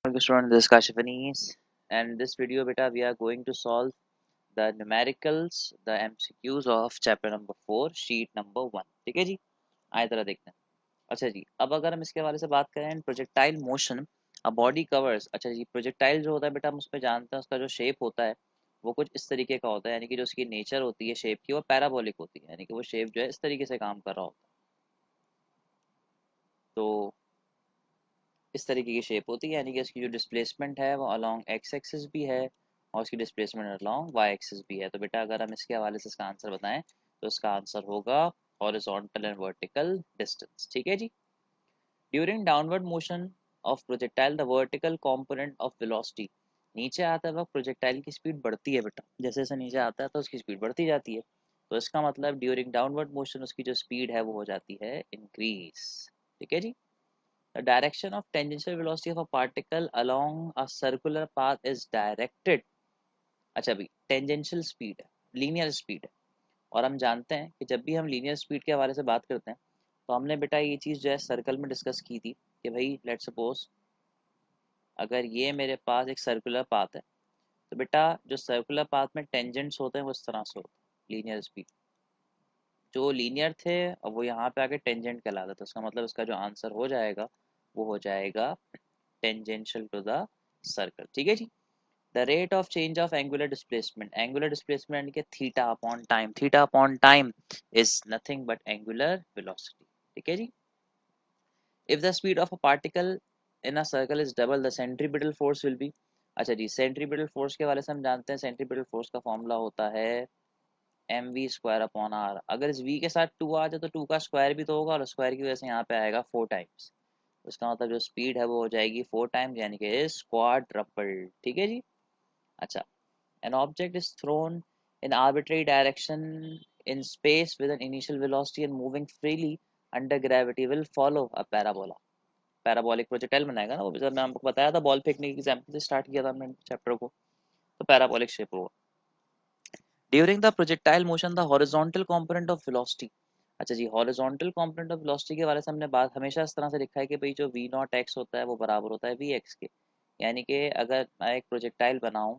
Welcome student, this is Kashif Anis, and this video beta we are going to solve the numericals, the MCQs of chapter number 4 sheet number 1. ठीक है जी, आए तरह देखते हैं. अच्छा जी, अब अगर हम इसके हवाले से बात करें projectile motion a body covers. अच्छा जी, प्रोजेक्टाइल जो होता है बेटा हम उस पर जानते हैं उसका जो शेप होता है वो कुछ इस तरीके का होता है, यानी कि जो उसकी नेचर होती है शेप की वो पैराबोलिक होती है, यानी कि वो शेप जो है इस तरीके से काम कर रहा होता है. तो इस तरीके की शेप होती है, यानी कि इसकी जो डिस्प्लेसमेंट है वो अलोंग एक्स एक्सिस भी है और उसकी डिस्प्लेसमेंट अलोंग वाई एक्सिस भी है. तो बेटा अगर हम इसके हवाले से इसका आंसर बताएं तो इसका आंसर होगा हॉरिजॉन्टल एंड वर्टिकल डिस्टेंस. ठीक है जी. During downward motion of projectile the vertical component of velocity. नीचे आता है वक्त प्रोजेक्टाइल की स्पीड बढ़ती है बेटा, जैसे जैसे नीचे आता है तो उसकी स्पीड बढ़ती जाती है. तो इसका मतलब ड्यूरिंग डाउनवर्ड मोशन उसकी जो स्पीड है वो हो जाती है इंक्रीज. ठीक है जी. The direction of tangential velocity of a particle along a circular path is directed. अच्छा भी टेंजेंशियल स्पीड है, लीनियर स्पीड है. और हम जानते हैं कि जब भी हम लीनियर स्पीड के हवाले से बात करते हैं तो हमने बेटा ये चीज़ जो है सर्कल में डिस्कस की थी कि भाई लेट सपोज अगर ये मेरे पास एक सर्कुलर पाथ है तो बेटा जो सर्कुलर पाथ में टेंजेंट्स होते हैं वो इस तरह से होते हैं. लीनियर स्पीड जो लीनियर थे अब वो यहाँ पे आके टेंजेंट कहलाता है. तो इसका मतलब इसका जो आंसर हो जाएगा वो हो जाएगा टेंजेंशियल टू द सर्कल. ठीक है जी. The rate of change of angular displacement के theta upon time is nothing but angular velocity. ठीक है जी. If the speed of a particle in a circle is double the centripetal force will be. अच्छा जी, centripetal force के वाले से हम जानते हैं सेंट्रीपिटल फोर्स का फॉर्मूला होता है M V square upon R. अगर इस वी के साथ टू आ जाए तो टू का स्क्वायर भी तो होगा और स्क्वायर की वजह से यहाँ पे आएगा 4 टाइम्स. उसका मतलब जो स्पीड है वो हो जाएगी 4 टाइम्स, यानी कि क्वाड्रपल. ठीक है जी. अच्छा, an object is thrown in arbitrary direction in space with an initial velocity and moving freely under gravity will follow a parabola. Parabolic projectile बनाएगा ना वो, जब मैं आपको बताया था बॉल फेंकने की एग्जांपल से स्टार्ट किया था हमने चैप्टर को, तो पैराबोलिक शेप होगा. During the projectile motion the horizontal component of velocity. अच्छा जी, हॉरिजॉन्टल कंपोनेंट ऑफ वेलोसिटी के बारे से हमने बात हमेशा इस तरह से लिखा है कि भाई जो वी नॉट एक्स होता है वो बराबर होता है वी एक्स के. यानी कि अगर मैं एक प्रोजेक्टाइल बनाऊं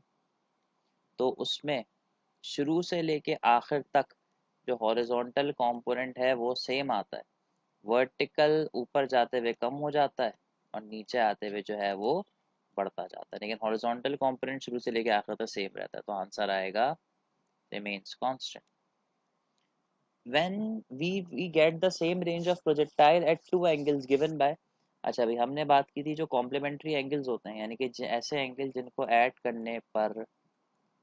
तो उसमें शुरू से लेके आखिर तक जो हॉरिजॉन्टल कंपोनेंट है वो सेम आता है. वर्टिकल ऊपर जाते हुए कम हो जाता है और नीचे आते हुए जो है वो बढ़ता जाता है, लेकिन हॉरिजॉन्टल कंपोनेंट शुरू से लेके आखिर तक सेम रहता है. तो आंसर आएगा remains constant. when we get the same range of projectile at two angles given by. अच्छा भाई हमने बात की थी जो कॉम्प्लीमेंट्री एंगल्स होते हैं, यानी कि ऐसे एंगल जिनको ऐड करने पर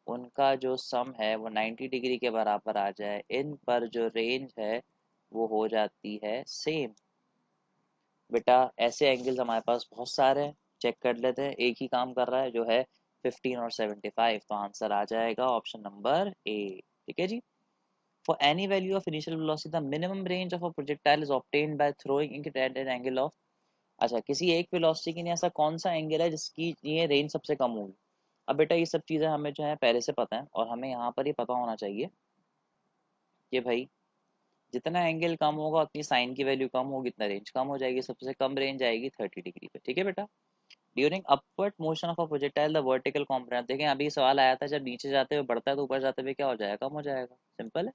उनका जो सम है वो 90 डिग्री के बराबर आ जाए, इन पर जो रेंज है वो हो जाती है सेम. बेटा ऐसे एंगल्स हमारे पास बहुत सारे हैं, चेक कर लेते हैं. एक ही काम कर रहा है जो है 15 और 75. तो आंसर आ जाएगा ऑप्शन नंबर ए. ठीक है जी. For any value of initial velocity, the minimum range of a projectile is obtained by throwing it at an angle of. अच्छा, किसी एक वेलोसिटी के लिए ऐसा कौन सा एंगल है जिसकी ये रेंज सबसे कम होगी. अब बेटा ये सब चीज़ें हमें जो है पहले से पता है और हमें यहाँ पर ही पता होना चाहिए कि भाई जितना एंगल कम होगा उतनी साइन की वैल्यू कम होगी, इतना रेंज कम हो जाएगी. सबसे कम रेंज आएगी 30 डिग्री पे. ठीक है बेटा. During upward motion of a projectile the vertical component. देखें अभी सवाल आया था जब नीचे जाते हुए बढ़ता है तो ऊपर जाते हुए क्या हो जाएगा, कम हो जाएगा. सिंपल है.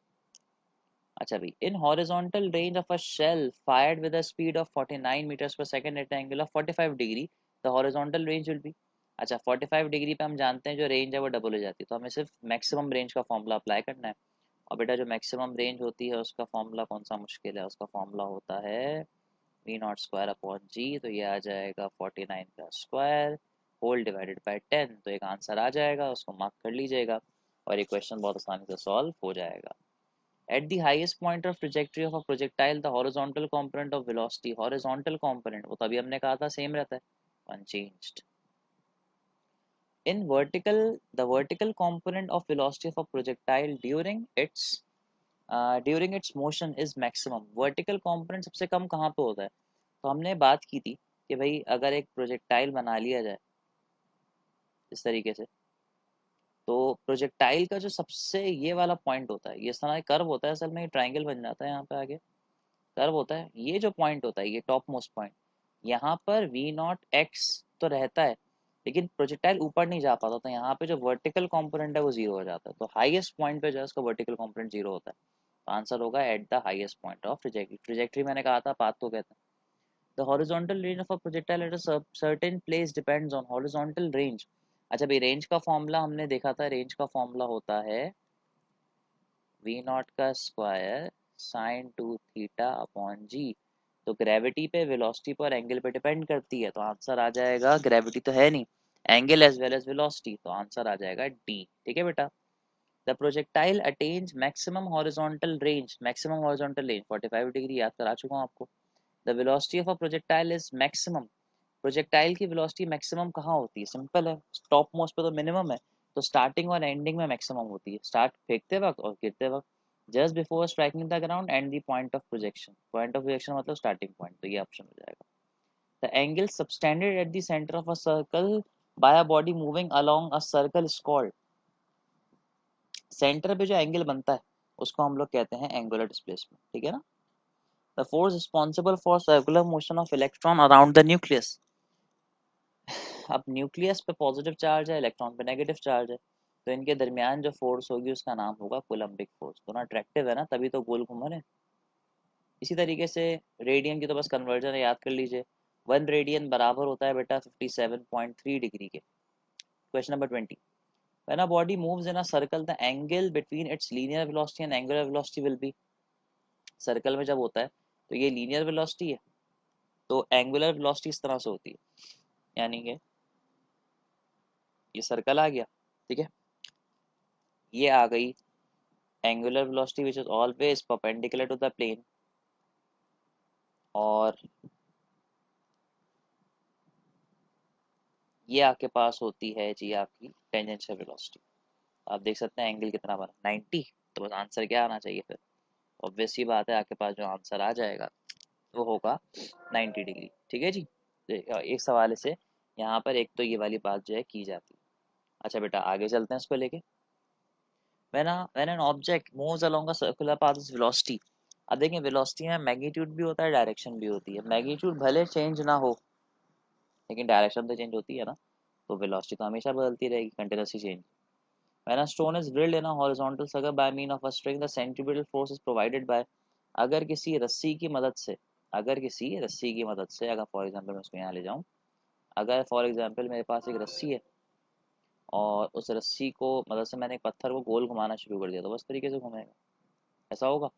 अच्छा भाई in horizontal range of a shell fired with a speed of 49 metres per second at angle of 45 degree the horizontal range will be. अच्छा 45 डिग्री पे हम जानते हैं जो रेंज है वो डबल हो जाती है, तो हमें सिर्फ मैक्सिमम रेंज का फॉर्मूला अप्लाई करना है. और बेटा जो मैक्सिमम रेंज होती है उसका फॉर्मूला कौन सा मुश्किल है, उसका फॉर्मूला होता है वी नॉट स्क्वायर अपॉन जी. तो ये आ जाएगा 49 का स्क्वायर होल डिवाइडेड बाई 10. तो एक आंसर आ जाएगा, उसको मार्क कर लीजिएगा और ये क्वेश्चन बहुत आसानी से सॉल्व हो जाएगा. At the highest point of trajectory of a projectile, the horizontal component of velocity, horizontal component, वो तभी हमने कहा था सेम रहता है, unchanged. In vertical, the vertical component of velocity of a projectile during its motion is maximum. Vertical component सबसे कम कहाँ पे होता है, तो हमने बात की थी कि भाई अगर एक प्रोजेक्टाइल बना लिया जाए इस तरीके से तो प्रोजेक्टाइल का जो सबसे ये वाला पॉइंट होता है, ये सारा कर्व होता है, असल में ये ट्राइंगल बन जाता है यहाँ पे आगे कर्व होता है. ये जो पॉइंट होता है ये टॉप मोस्ट पॉइंट, यहाँ पर वी नॉट एक्स तो रहता है लेकिन प्रोजेक्टाइल ऊपर नहीं जा पाता, तो यहाँ पे जो वर्टिकल कंपोनेंट है वो जीरो हो जाता है, तो हाईएस्ट पॉइंट पे जो है उसका वर्टिकल कंपोनेंट जीरो होता है। तो आंसर होगा at the highest point of trajectory. Trajectory मैंने कहा था पाथ को कहते हैं। The horizontal range of a projectile at a certain place depends on horizontal range. अच्छा भाई, रेंज का फॉर्मूला हमने देखा था, रेंज का फॉर्मूला होता है v नॉट का स्क्वायर साइन 2 थीटा अपॉन जी। तो ग्रेविटी पे, वेलोसिटी पर, एंगल पे डिपेंड करती है, तो आंसर आ जाएगा, ग्रेविटी तो है नहीं, angle as well as velocity, तो आंसर आ जाएगा डी। ठीक है बेटा। The projectile attains maximum horizontal range, maximum horizontal range 45 degree, याद करा चुका हूँ आपको। The velocity of a projectile is maximum, projectile की वेलोसिटी मैक्सिमम कहाँ होती है? सिंपल है, टॉप मोस्ट पे तो मिनिमम है, तो स्टार्टिंग और एंडिंग में मैक्सिमम होती है, स्टार्ट फेंकते वक्त और गिरते वक्त। Just before striking the ground and the point of projection, point of projection मतलब स्टार्टिंग पॉइंट, तो ये ऑप्शन हो जाएगा। The angle subtended at the centre of a circle bye a body moving along a circle is called, centre पे जो angle बनता है उसको हम लोग कहते हैं एंगुलर डिस्प्लेसमेंट। ठीक है ना। The force responsible for circular motion of electron around the nucleus. अब न्यूक्लियस पे पॉजिटिव चार्ज है, इलेक्ट्रॉन पे नेगेटिव चार्ज है, तो इनके दरमियान जो फोर्स होगी उसका नाम होगा कूलम्बिक फोर्स। दोनों अट्रैक्टिव है ना, तभी तो गोल घूम रहे हैं। इसी तरीके से रेडियन की तो बस कन्वर्जन याद कर लीजिए, 1 रेडियन बराबर होता है बेटा 57.3 डिग्री के। Question number 20, when a body moves in a circle the angle between its linear velocity and angular velocity will be. Circle में जब होता है तो ये लीनियर वेलोसिटी है, तो एंगुलर वेलोसिटी इस तरह से होती है, यानी कि ये सर्कल आ गया, ठीक है, ये आ गई angular velocity which is always perpendicular to the plane, और ये आपके पास होती है जी आपकी टेंजेंशियल वेलोसिटी। आप देख सकते हैं एंगल कितना बना 90, तो बस आंसर क्या आना चाहिए फिर? ऑब्वियस सी बात है, आपके पास जो आंसर आ जाएगा वो होगा 90 डिग्री। ठीक है जी। एक सवाल से यहाँ पर एक तो ये वाली बात जो है की जाती है। अच्छा बेटा आगे चलते हैं इसको लेके। when an object moves along a circular path its velocity। अब देखें वेलोसिटी में मैग्नीट्यूड भी होता है, डायरेक्शन भी होती है। मैग्नीट्यूड भले चेंज ना हो लेकिन डायरेक्शन तो चेंज होती है ना, तो वेलोसिटी तो हमेशा बदलती रहेगी, continuously change. When a stone is drilled in a horizontal circle by mean of a string, the centripetal force is provided by। अगर किसी रस्सी की मदद से, अगर किसी रस्सी की मदद से, अगर फॉर एग्जांपल मैं उसको यहाँ ले जाऊँ, अगर फॉर एग्जांपल मेरे पास एक रस्सी है और उस रस्सी को मदद से मैंने एक पत्थर को गोल घुमाना शुरू कर दिया, तो बस तरीके से घूमेगा, ऐसा होगा।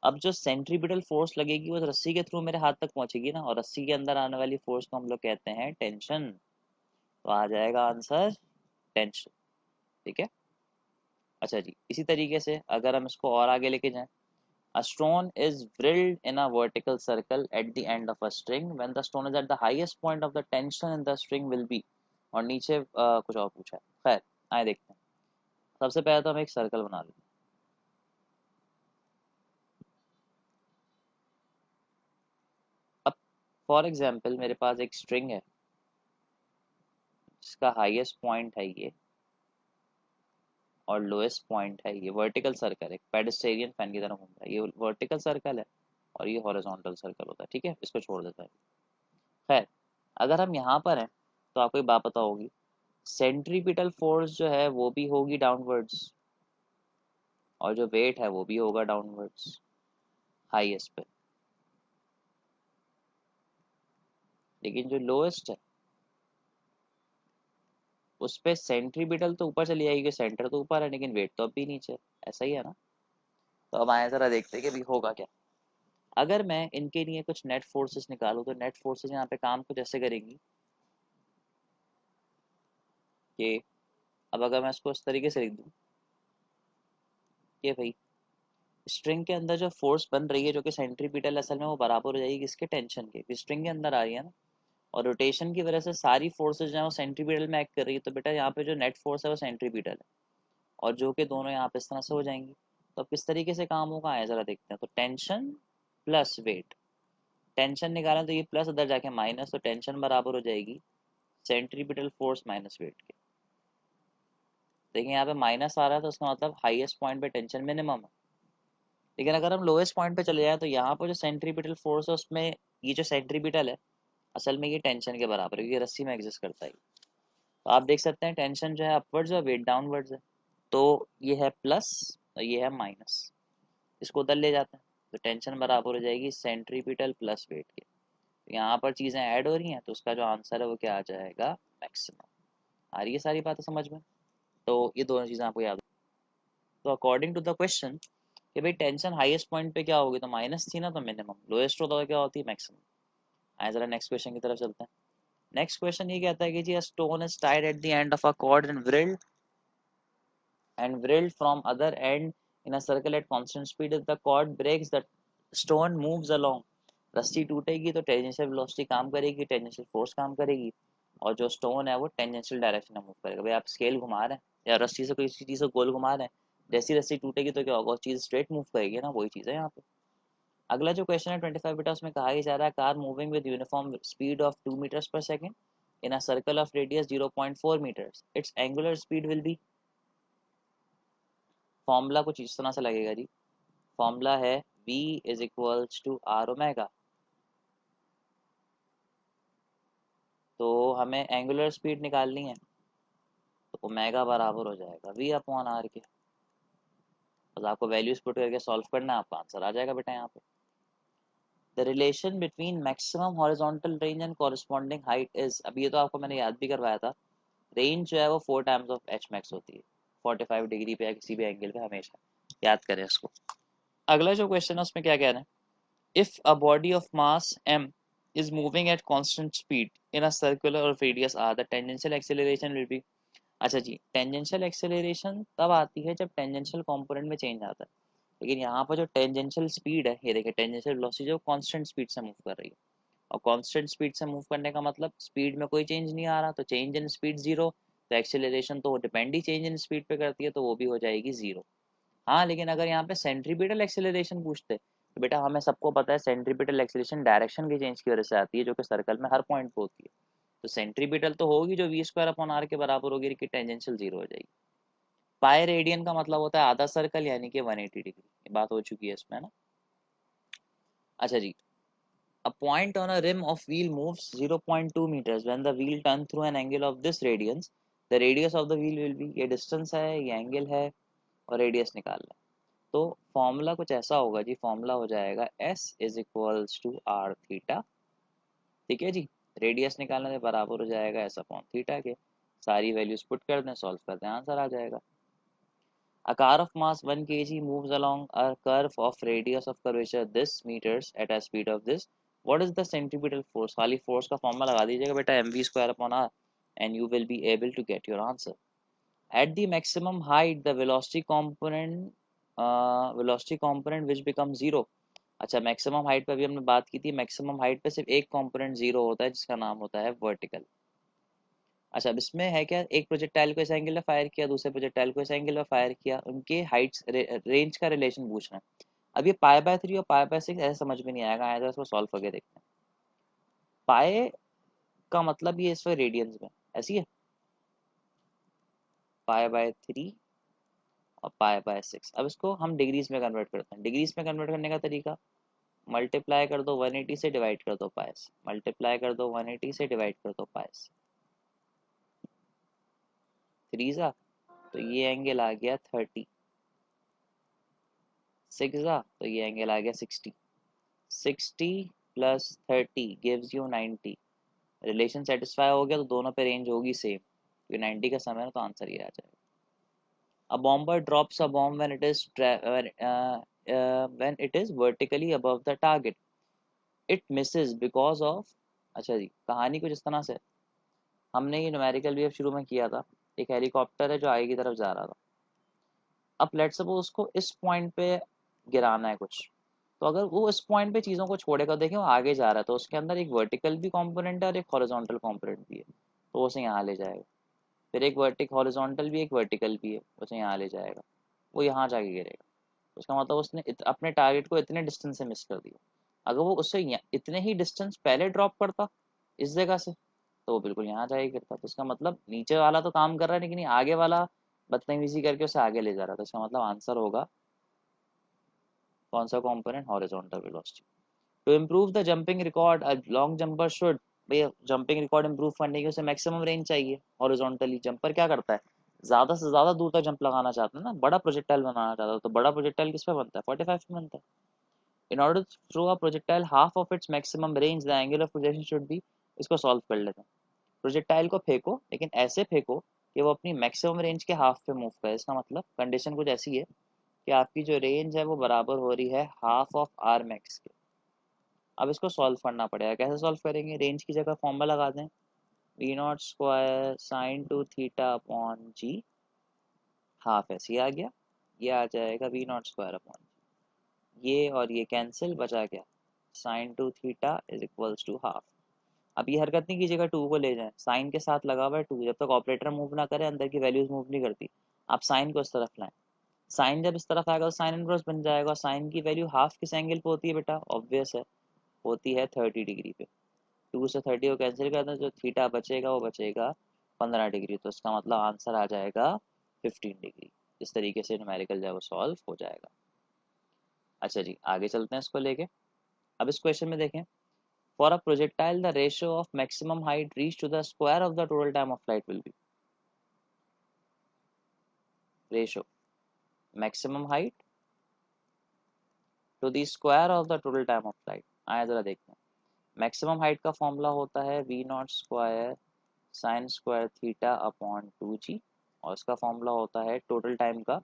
अब जो सेंट्रीपिटल फोर्स लगेगी वो रस्सी के थ्रू मेरे हाथ तक पहुंचेगी ना, और रस्सी के अंदर आने वाली फोर्स को हम लोग कहते हैं टेंशन, तो आ जाएगा आंसर टेंशन। ठीक है। अच्छा जी, इसी तरीके से अगर हम इसको और आगे लेके जाएं, a stone is drilled in a vertical circle at the end of a string when the stone is at the highest point of the tension in the string will be। और नीचे कुछ और पूछा है, खैर आए देखते हैं। सबसे पहले तो हम एक सर्कल बना लेते हैं। अब फॉर एग्जांपल मेरे पास एक स्ट्रिंग है जिसका हाईएस्ट पॉइंट है ये और लोएस्ट पॉइंट है ये, वर्टिकल सर्कल है, पेडेस्टेरियन फैन की तरह घूम रहा है, ये वर्टिकल सर्कल है और ये हॉरिजॉन्टल सर्कल होता है। ठीक है, इसको छोड़ देता है। खैर, अगर हम यहाँ पर हैं तो आपको एक बात पता होगी, सेंट्रीपिटल फोर्स जो है वो भी होगी डाउनवर्ड्स, और जो वेट है वो भी होगा डाउनवर्ड्स हाईएस्ट पे, लेकिन जो लोएस्ट है उस पे सेंट्रीपिटल तो ऊपर चली जाएगी, सेंटर तो ऊपर है लेकिन वेट तो अब भी नीचे है, ऐसा ही है ना। तो अब आए जरा देखते हैं कि अभी होगा क्या। अगर मैं इनके लिए कुछ नेट फोर्सेस निकालूं तो नेट फोर्सेस यहाँ पे काम कुछ ऐसे करेंगी कि, अब अगर मैं इसको इस तरीके से लिख दूं कि भाई स्ट्रिंग के अंदर जो फोर्स बन रही है जो कि सेंट्रीपिटल असल में, वो बराबर हो जाएगी किसके, टेंशन के, स्ट्रिंग के अंदर आ रही है ना, और रोटेशन की वजह से सारी फोर्सेस जो है वो सेंट्रीपिटल में एक्ट कर रही है, तो बेटा यहाँ पे जो नेट फोर्स है वो सेंट्रीपिटल है, और जो कि दोनों यहाँ पे इस तरह से हो जाएंगी। तो अब किस तरीके से काम होगा आए जरा देखते हैं। तो टेंशन प्लस वेट, टेंशन निकालें तो ये प्लस उधर जाके माइनस, तो टेंशन बराबर हो जाएगी सेंट्रीपिटल फोर्स माइनस वेट के। देखिए यहाँ पे माइनस आ रहा है तो उसका मतलब हाईएस्ट पॉइंट पे टेंशन मिनिमम है, लेकिन अगर हम लोएस्ट पॉइंट पे चले जाए तो यहाँ पर जो सेंट्रीपिटल फोर्स है उसमें ये जो सेंट्रीपिटल है असल में ये टेंशन के बराबर है, क्योंकि रस्सी में एग्जिस्ट करता है। तो आप देख सकते हैं टेंशन जो है अपवर्ड्स और वेट डाउनवर्ड्स है। तो ये है प्लस और ये है माइनस, इसको उधर ले जाते हैं तो टेंशन बराबर हो जाएगी सेंट्रीपिटल प्लस वेट के। तो यहाँ पर चीज़ें ऐड हो रही हैं तो उसका जो आंसर है वो क्या आ जाएगा, मैक्सिमम। आ रही है सारी बातें समझ में? तो ये दोनों चीज़ें आपको याद। तो अकॉर्डिंग टू द क्वेश्चन कि भाई टेंशन हाईएस्ट पॉइंट पे क्या होगी, तो माइनस थी ना, तो मिनिमम। लोएस्ट होता तो क्या होती है, मैक्सिमम। आए जरा नेक्स्ट क्वेश्चन की तरफ चलते हैं। नेक्स्ट क्वेश्चन ये कहता है कि जी stone is tied at the end of a cord and whirled from other end in a circle at constant speed. If the cord breaks, the stone moves along. रस्सी टूटेगी तो टेंजेंशियल वेलोसिटी काम करेगी, tangential force काम करेगी, और जो stone है वो टेंजेंशियल डायरेक्शन में मूव करेगा। भाई आप स्केल घुमा रहे हैं या रस्सी से कोई चीज़ को गोल घुमा रहे हैं, जैसी रस्सी टूटेगी तो क्या होगा, वो चीज़ स्ट्रेट मूव करेगी ना, वही चीज़ है यहाँ पे। अगला जो क्वेश्चन है 25 बेटा, उसमें कहा जा रहा है car moving with uniform speed of 2 metres per second in a circle of radius 0.4 metres, its angular speed will be. Formula कुछ इस तरह से लगेगा जी। फॉर्मूला है v is equals to R omega. तो हमें एंगुलर स्पीड निकालनी है, तो ओमेगा बराबर हो जाएगा v अपॉन आर के। बस आपको वैल्यूज पुट करके सॉल्व करना है, आपका आंसर आ जाएगा बेटा यहाँ पे। The relation between maximum horizontal range and corresponding height is, अब ये तो आपको मैंने याद भी करवाया था, रेंज जो है वो 4 टाइम्स ऑफ एच मैक्स होती है 45 डिग्री पे या किसी भी एंगल पे, हमेशा याद करें इसको। अगला जो क्वेश्चन है उसमें क्या कह रहे हैं, if a body of mass m is moving at constant speed in a circular or radius r, the tangential acceleration will be। अच्छा जी, टेंजेंशियल एक्सेलरेशन तब आती है जब टेंजेंशियल कंपोनेंट में चेंज आता है, लेकिन यहाँ पर जो टेंजेंशियल स्पीड है, ये देखिए टेंजेंशियल वेलोसिटी जो कांस्टेंट स्पीड से मूव कर रही है, और कांस्टेंट स्पीड से मूव करने का मतलब स्पीड में कोई चेंज नहीं आ रहा, तो चेंज इन स्पीड जीरो, तो एक्सेलरेशन तो depend he change in speed पे करती है, तो वो भी हो जाएगी जीरो। हाँ, लेकिन अगर यहाँ पे सेंट्रीपिटल एक्सेलरेशन पूछते तो बेटा हमें सबको पता है सेंट्रीपिटल एक्सेलरेशन डायरेक्शन के चेंज की वजह से आती है, जो कि सर्कल में हर पॉइंट पे होती है। तो सेंट्रीपिटल तो होगी जो वी स्क्वायर अपॉन आर के बराबर होगी, कि टेंजेंशियल जीरो हो जाएगी। पाई रेडियन का मतलब होता है आधा सर्कल, यानी कि 180 डिग्री। ये बात हो चुकी है इसमें ना। अच्छा जी, a point on a rim of wheel moves 0.2 meters when the wheel turn through an angle of this radius, the radius of the wheel will be, ये डिस्टेंस है, ये एंगल है, और रेडियस निकालना है। तो फॉर्मूला कुछ ऐसा होगा जी, फॉर्मूला हो जाएगा s is equals to R theta. ठीक है जी, रेडियस निकालने से बराबर हो जाएगा s अपॉन थीटा के। सारी वैल्यूज पुट कर दें, सॉल्व कर दें, आंसर आ जाएगा। A car of mass 1 kg moves along a curve of radius of curvature this meters at a speed of this. What is the centripetal force? खाली force का फॉर्मूला लगा दीजिएगा बेटा, mv square upon r, and you will be able to get your answer. At the maximum height, the velocity component which becomes zero। अच्छा, maximum height पे भी हमने बात की थी, मैक्सिमम हाइट पे सिर्फ एक कंपोनेंट जीरो होता है, जिसका नाम होता है वर्टिकल। अच्छा, अब इसमें है क्या, एक प्रोजेक्टाइल को इस एंगल में फायर किया, दूसरे प्रोजेक्टाइल को इस एंगल में फायर किया, उनके हाइट्स रेंज का रिलेशन पूछना है। अब ये पाई बाय 3 और पाई बाय 6 ऐसे समझ में नहीं आएगा, आया इसको सॉल्व करके देखते हैं। पाई का मतलब ये इस रेडियंस में ऐसी है, पाई बाय 3 और पाई बाय 6। अब इसको हम डिग्रीज में कन्वर्ट करते हैं। डिग्रीज में कन्वर्ट करने का तरीका, मल्टीप्लाई कर दो 180 से, डिवाइड कर दो पाई से, मल्टीप्लाई कर दो 180 से, डिवाइड कर दो पाई से, 3 जा तो ये एंगल आ गया 30, 6 जा तो ये एंगल आ गया 60, 60 plus 30 gives you 90। Relation satisfy हो गया तो दोनों पे रेंज होगी सेम, क्योंकि 90 का समय है तो आंसर ये आ जाएगा। A bomber drops a bomb when it is vertically above the target. It misses because of। अच्छा जी, कहानी कुछ इस तरह से, हमने ये न्यूमेरिकल भी अब शुरू में किया था। एक हेलीकॉप्टर है जो आगे की तरफ जा रहा था। अब लेट्स सपोज उसको इस पॉइंट पे गिराना है कुछ, तो अगर वो इस पॉइंट पे चीज़ों को छोड़ेगा, देखें वो आगे जा रहा है, तो उसके अंदर एक वर्टिकल भी कंपोनेंट है और एक हॉरिजॉन्टल कंपोनेंट भी है, तो वो उसे यहाँ ले जाएगा। फिर एक हॉरिजॉन्टल भी, एक वर्टिकल भी है, उसे यहाँ ले जाएगा, वो यहाँ जाके गिरेगा। उसका मतलब उसने अपने टारगेट को इतने डिस्टेंस से मिस कर दिया। अगर वो उससे इतने ही डिस्टेंस पहले ड्रॉप करता इस जगह से, तो वो बिल्कुल यहाँ जाके गिरता। तो इसका मतलब नीचे वाला तो काम कर रहा है, लेकिन आगे वाला बदतमीजी करके उसे आगे ले जा रहा था। इसका मतलब आंसर होगा कौन सा component, horizontal velocity. To improve the jumping record, a long jumper should भैया जंपिंग रिकॉर्ड इंप्रूव करने के उसे मैक्सिमम रेंज चाहिए। हॉरिजॉन्टली जंपर क्या करता है, ज़्यादा से ज़्यादा दूर तक जंप लगाना चाहता है ना, बड़ा प्रोजेक्टाइल बनाना चाहता है, तो बड़ा प्रोजेक्टाइल किस पे बनता है, 45 पे बनता है। In order to throw a projectile half of its maximum range the angle of projection should be. इसको सॉल्व कर लेते हैं। प्रोजेक्टाइल को फेंको, लेकिन ऐसे फेंको कि वो अपनी मैक्सिमम रेंज के हाफ पे मूव करे। इसका मतलब कंडीशन कुछ ऐसी है कि आपकी जो रेंज है वो बराबर हो रही है हाफ ऑफ आर मैक्स के। अब इसको सॉल्व करना पड़ेगा। कैसे सॉल्व करेंगे, रेंज की जगह फॉर्मूला लगा दें, V not square sine two theta upon G, half ऐसे आ गया, ये आ जाएगा वी नॉट स्क्वायर अपॉन, ये और ये कैंसिल, बचा गया sine two theta is equals to half. अब ये हरकत नहीं कीजिएगा, टू को ले जाएं, साइन के साथ लगा हुआ है टू, जब तक ऑपरेटर मूव ना करे अंदर की वैल्यूज मूव नहीं करती। आप साइन को इस तरफ लाएं, साइन जब इस तरफ आएगा तो साइन इनवर्स बन जाएगा। साइन की वैल्यू हाफ किस एंगल पे होती है बेटा, ऑब्वियस है, होती है 30 डिग्री पे। टू से 30 को कैंसिल कर दें, जो थीटा बचेगा वो बचेगा 15 डिग्री, तो इसका मतलब आंसर आ जाएगा 15 डिग्री। इस तरीके से न्यूमेरिकल जो है वो सॉल्व हो जाएगा। अच्छा जी, आगे चलते हैं इसको लेके। अब इस क्वेश्चन में देखें, for a projectile the ratio of maximum height reach to the square of the total time of flight will be. Ratio maximum height to the square of the total time of flight. आए जरा देखते हैं। Maximum height का formula होता है we not square sine square theta upon 2g, और इसका formula होता है टोटल टाइम का।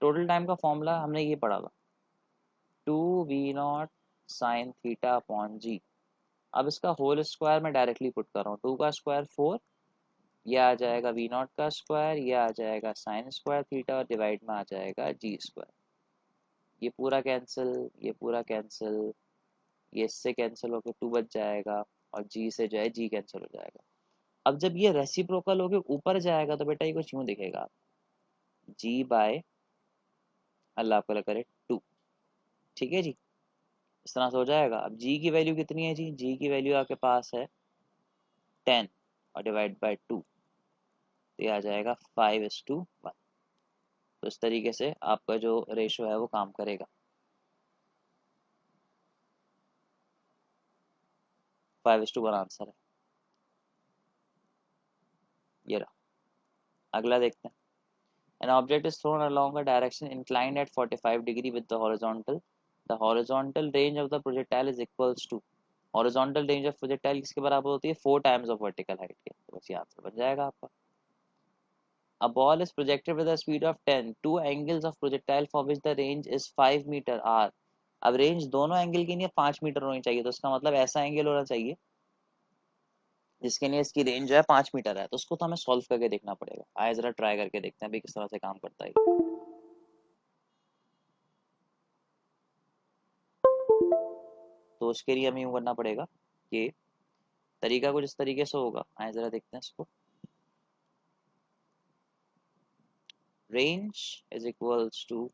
टोटल टाइम का फॉर्मूला हमने ये पढ़ा था, 2v0 साइन थीटा अपॉन जी। अब इसका होल स्क्वायर मैं डायरेक्टली पुट कर रहा हूँ, 2 का स्क्वायर 4, ये आ जाएगा v0 का स्क्वायर, ये आ जाएगा साइन स्क्वायर थीटा, और डिवाइड में आ जाएगा जी स्क्वायर। ये पूरा कैंसिल, ये पूरा कैंसिल, ये इससे कैंसिल होकर 2 बच जाएगा, और जी से जो है जी कैंसिल हो जाएगा। अब जब ये रेसिप्रोकल होके ऊपर जाएगा तो बेटा ये कुछ यूं दिखेगा, जी बाय अल्लाह आपको करे 2। ठीक है जी, इस तरह से हो जाएगा। अब जी की वैल्यू कितनी है जी, जी की वैल्यू आपके पास है 10, और डिवाइड बाय 2, तो ये आ जाएगा 5:1। तो इस तरीके से आपका जो रेशो है वो काम करेगा। 5:1 आंसर है, ये रहा। अगला देखते हैं। An object is thrown along a direction inclined at 45 degree with the horizontal. The horizontal range of the projectile is equals to, horizontal range of projectile किसके बराबर होती है, 4 times of vertical height के। तो बस ये आंसर बन जाएगा आपका। A ball is projected with a speed of 10. Two angles of projectile for which the range is 5 metre are। अब रेंज दोनों एंगल की नहीं है, 5 मीटर होनी चाहिए, तो इसका मतलब ऐसा एंगल होना चाहिए जिसके लिए इसकी रेंज जो है 5 मीटर है। तो उसको तो हमें सॉल्व करके देखना पड़ेगा। आए जरा ट्राई करके देखते हैं भाई किस तरह से काम करता है। तो उसके लिए हमें यूँ करना पड़ेगा कि तरीका कुछ इस तरीके से होगा। आए जरा देखते हैं इसको। Range is equals to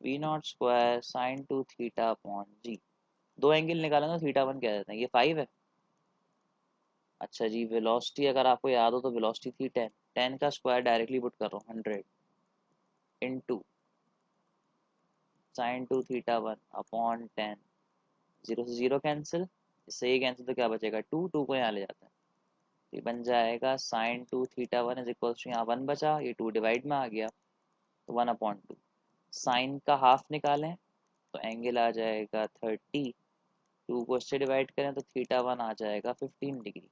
we not square sine two theta upon g. दो एंगल निकालेंगे तो थीटा वन क्या देते हैं, ये 5 है। अच्छा जी, वेलोसिटी अगर आपको याद हो तो वेलोसिटी थी 10, 10 का स्क्वायर डायरेक्टली पुट कर रहा हूँ, 100 into sine two theta one upon 10, zero से जीरो कैंसिल, इससे ये कैंसिल, तो क्या बचेगा 2, 2 को यहाँ ले जाते हैं, तो ये बन जाएगा sine two theta one is equals to, यहाँ 1 बचा, ये 2 डिवाइड में आ गया, तो 1/2। साइन का हाफ निकालें तो एंगल आ जाएगा 30, 2 को इससे डिवाइड करें तो थीटा वन आ जाएगा 15 डिग्री।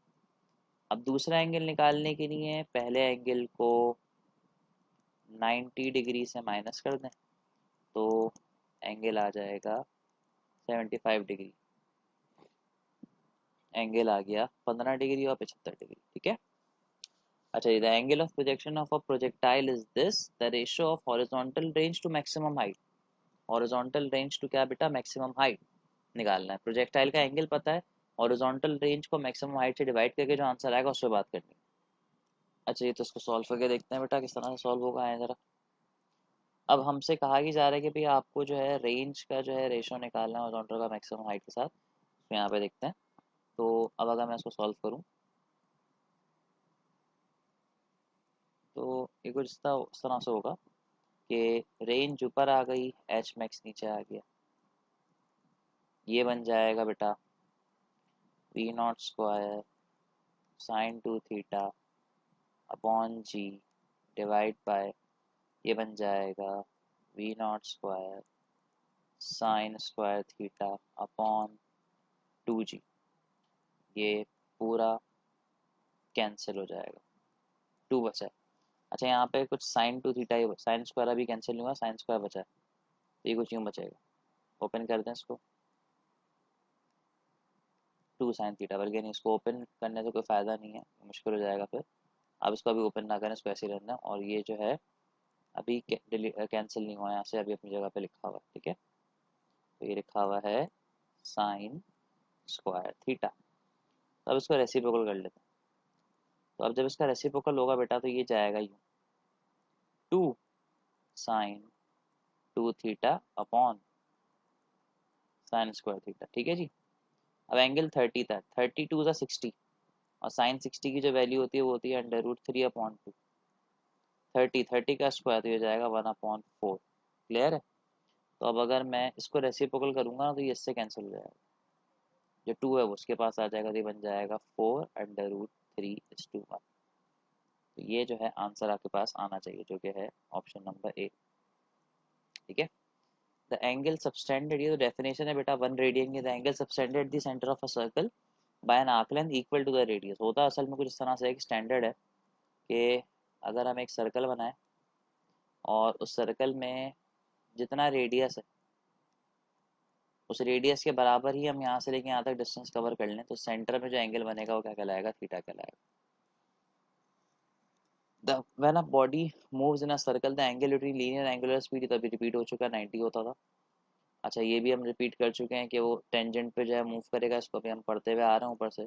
अब दूसरा एंगल निकालने के लिए पहले एंगल को 90 डिग्री से माइनस कर दें, तो एंगल आ जाएगा 75 डिग्री। एंगल आ गया 15 डिग्री और 75 डिग्री। ठीक है। अच्छा, the angle of projection of a projectile is this, the ratio of horizontal range to maximum height. Horizontal range to क्या बेटा, मैक्सिमम हाइट निकालना है। प्रोजेक्टाइल का एंगल पता है, हॉरिजॉन्टल रेंज को मैक्सिमम हाइट से डिवाइड करके जो आंसर आएगा उस पर बात करनी है। अच्छा, ये तो इसको सॉल्व करके देखते हैं बेटा किस तरह से सॉल्व होगा। आए जरा। अब हमसे कहा ही जा रहा है कि भाई आपको जो है रेंज का जो है रेशो निकालना है हॉरिजॉन्टल का मैक्सिमम हाइट के साथ। तो यहाँ पे देखते हैं। तो अब अगर मैं इसको सॉल्व करूँ तो ये कुछ इस तरह से होगा कि रेंज ऊपर आ गई, एच मैक्स नीचे आ गया, ये बन जाएगा बेटा V not square sine 2 theta upon G divide by, ये बन जाएगा V not square sine square theta upon 2g। ये पूरा कैंसिल हो जाएगा, 2 बचा है। अच्छा यहाँ पे कुछ साइन 2 थीटा ही, साइन स्क्वायर अभी कैंसिल नहीं हुआ, साइन स्क्वायर बचा है, तो ये कुछ यूँ बचेगा। ओपन कर दें इसको, 2 साइन थीटा, बल्कि नहीं इसको ओपन करने से कोई फ़ायदा नहीं है, मुश्किल हो जाएगा फिर। अब इसको अभी ओपन ना करें, इसको ऐसे ही रहना, और ये जो है अभी कैंसिल नहीं हुआ, यहाँ से अभी अपनी जगह पे लिखा हुआ है, ठीक है। तो ये लिखा हुआ है साइन स्क्वायर थीटा। तो अब इसको रेसिप्रोकल कर लेते हैं। तो अब जब इसका रेसिप्रोकल होगा बेटा, तो ये जाएगा यूँ, 2 sine 2 theta upon sine square theta, ठीक है जी। अब एंगल 30 था, 32 था 60, और साइन 60 की जो वैल्यू होती है वो होती है √3/2। 30 का स्क्वायर, तो ये जाएगा 1/4। क्लियर है। तो अब अगर मैं इसको रेसिप्रोकल करूंगा तो ये इससे कैंसिल हो जाएगा, जो 2 है वो उसके पास आ जाएगा, तो ये बन जाएगा 4√3:1। तो ये जो है आंसर आपके पास आना चाहिए, जो कि है ऑप्शन नंबर ए, ठीक है। द एंगल सबटेंडेड, ये तो डेफिनेशन है बेटा, 1 रेडियन की, the angle subtended the centre of a circle by an arc length equal to the radius. होता असल में कुछ इस तरह से एक स्टैंडर्ड है कि अगर हम एक सर्कल बनाएं और उस सर्कल में जितना रेडियस है उस रेडियस के बराबर ही हम यहाँ से लेके यहाँ तक डिस्टेंस कवर कर लें, तो सेंटर में जो एंगल बनेगा वो क्या कहलाएगा, थीटा कहलाएगा। The when a body moves in a circle the angle between linear angular speed, तो अभी रिपीट हो चुका है, 90 होता था। अच्छा ये भी हम रिपीट कर चुके हैं कि वो टेंजेंट पे जो है मूव करेगा, इसको भी हम पढ़ते हुए आ रहे हैं ऊपर से।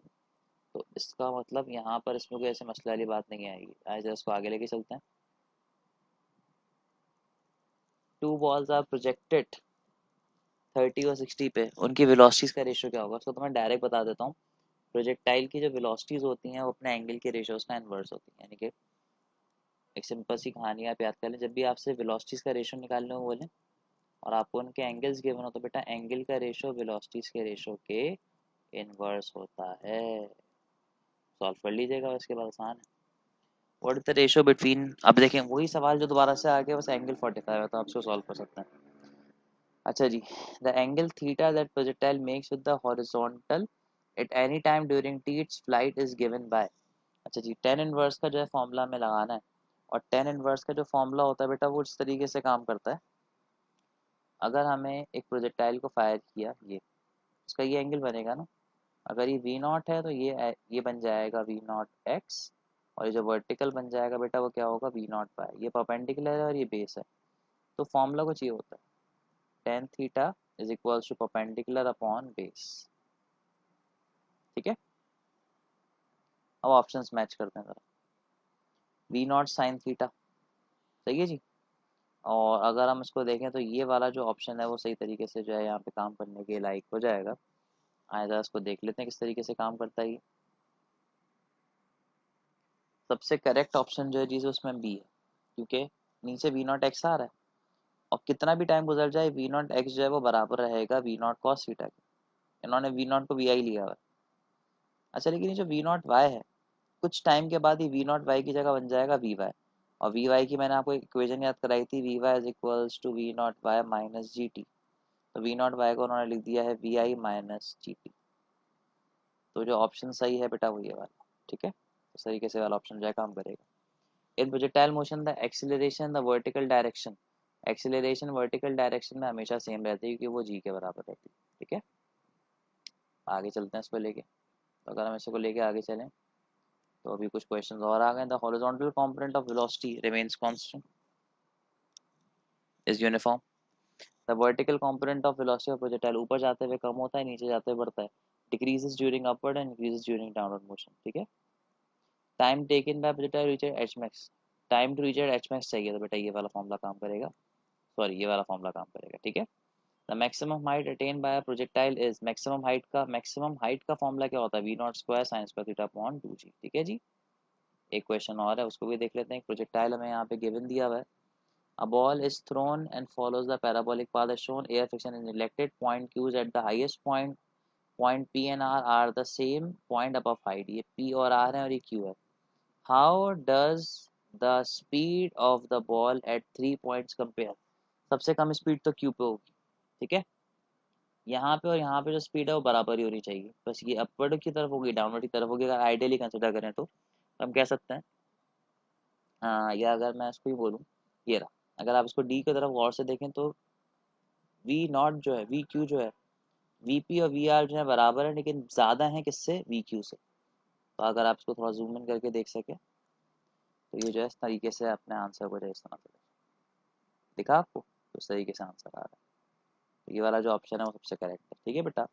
तो इसका मतलब यहाँ पर इसमें कोई ऐसे मसले वाली बात नहीं आएगी। आइए जरा इसको आगे लेके चलते हैं। 2 बॉल्स आर प्रोजेक्टेड 30 और 60 पे, उनकी वेलोसिटीज का रेशियो क्या होगा, उसको तो मैं डायरेक्ट बता देता हूँ। प्रोजेक्टाइल की जो वेलोसिटीज होती हैं वो अपने एंगल के रेशियोज का इन्वर्स होती हैं, यानी कि एक सिंपल सी कहानी आप याद कर लें, जब भी आपसे वेलोसिटीज का रेशियो निकालने को बोलें और आपको उनके एंगल्स गिवन हो, तो बेटा एंगल का रेशियो वेलोसिटीज के रेशियो के इनवर्स होता है। सॉल्व कर लीजिएगा, उसके बाद आसान है। What is the ratio between, अब देखें वही सवाल जो दोबारा से आ गया, बस एंगल 45 है, तो आप इसको सॉल्व कर सकते हैं। अच्छा जी, the angle theta that projectile makes with the horizontal at any time during t its flight is given by. अच्छा जी, टेन इनवर्स का जो है फॉर्मूला में लगाना है, और टेन इनवर्स का जो फॉर्मूला होता है बेटा वो इस तरीके से काम करता है। अगर हमें एक प्रोजेक्टाइल को फायर किया, ये इसका ये एंगल बनेगा ना, अगर ये वी नॉट है तो ये बन जाएगा वी नॉट एक्स, और ये जो वर्टिकल बन जाएगा बेटा वो क्या होगा, वी नॉट वाई। ये परपेंडिकुलर है और ये बेस है, तो फॉर्मूला कुछ ये होता है, tan theta is equals to perpendicular upon base, ठीक है। अब ऑप्शंस मैच करते हैं जरा, वी नॉट साइन थीटा, सही है जी। और अगर हम इसको देखें तो ये वाला जो ऑप्शन है वो सही तरीके से जो है यहाँ पे काम करने के लायक हो जाएगा। आए जरा इसको देख लेते हैं किस तरीके से काम करता है ये। सबसे करेक्ट ऑप्शन जो है जी उसमें बी है, क्योंकि नीचे वी नॉट एक्स आ रहा है, और कितना भी टाइम गुजर जाए वी नॉट एक्स जो है वो बराबर रहेगा वी नॉट कॉस थीटा के। इन्होंने वी नॉट को वी आई लिया हुआ है। अच्छा लेकिन ये जो वी नॉट वाई है, कुछ टाइम के बाद ही वी नॉट वाई की जगह बन जाएगा वी वाई, और वी वाई की मैंने आपको एक इक्वेशन याद कराई थी, v y is equals to we not y minus g t. तो वी नॉट वाई को उन्होंने लिख दिया है v i minus g t. तो जो ऑप्शन सही है बेटा वो ये वाला, ठीक है। इस तरीके से वाला ऑप्शन जो है काम करेगा। In projectile motion the acceleration the vertical direction, acceleration vertical direction में हमेशा सेम रहती है, क्योंकि वो जी के बराबर रहती है, ठीक है। आगे चलते हैं इसको लेके। तो अगर हम इसको लेके आगे चलें तो अभी कुछ क्वेश्चंस और आ गए। The horizontal component of velocity remains constant is uniform, the vertical component of velocity of projectile ऊपर जाते हुए कम होता है, नीचे जाते हुए बढ़ता है, decreases during upward and increases during downward motion, ठीक है। Time taken by projectile reach h max, time to reach h max चाहिए, तो बेटा ये वाला फॉर्मूला काम करेगा, सॉरी ये वाला फॉर्मूला काम करेगा, ठीक है। The maximum height attain by projectile is, maximum height का फॉर्मूला क्या होता है, we not square sine square theta upon 2g, ठीक है जी। एक क्वेश्चन और है, उसको भी देख लेते हैं। प्रोजेक्टाइल हमें यहाँ पे गिवन दिया हुआ है, a ball is thrown and follows the parabolic path as shown, air friction is neglected, point q is at the highest point point p and r the same point above height, ये p और r है और ये q है। How does the speed of the ball at 3 points compare, सबसे कम speed तो Q पे होगी, ठीक है। यहाँ पे और यहाँ पे जो स्पीड है वो बराबर ही होनी चाहिए, बस ये अपवर्ड की तरफ होगी डाउनवर्ड की तरफ होगी, अगर आइडियली कंसिडर करें तो हम कह सकते हैं। हाँ, या अगर मैं इसको ही बोलूँ, ये रहा, अगर आप इसको डी की तरफ गौर से देखें तो वी नॉट जो है, वी क्यू जो है, वी पी और वी आर जो है बराबर है, लेकिन ज़्यादा है किससे, वी क्यू से। तो अगर आप इसको थोड़ा जूम इन करके देख सके तो ये जो है इस तरीके से अपने आंसर को जो है इस तरह से दिखा आपको, तो इस तरीके से आंसर आ रहा है। तो ये वाला जो ऑप्शन है वो सबसे करेक्ट है, ठीक है बेटा।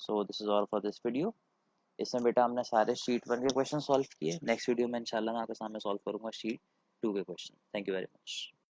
So this is all for this video. इसमें बेटा हमने सारे शीट 1 के क्वेश्चन सॉल्व किए, नेक्स्ट वीडियो में इंशाल्लाह मैं आपके सामने सॉल्व करूंगा शीट 2 के question. Thank you very much.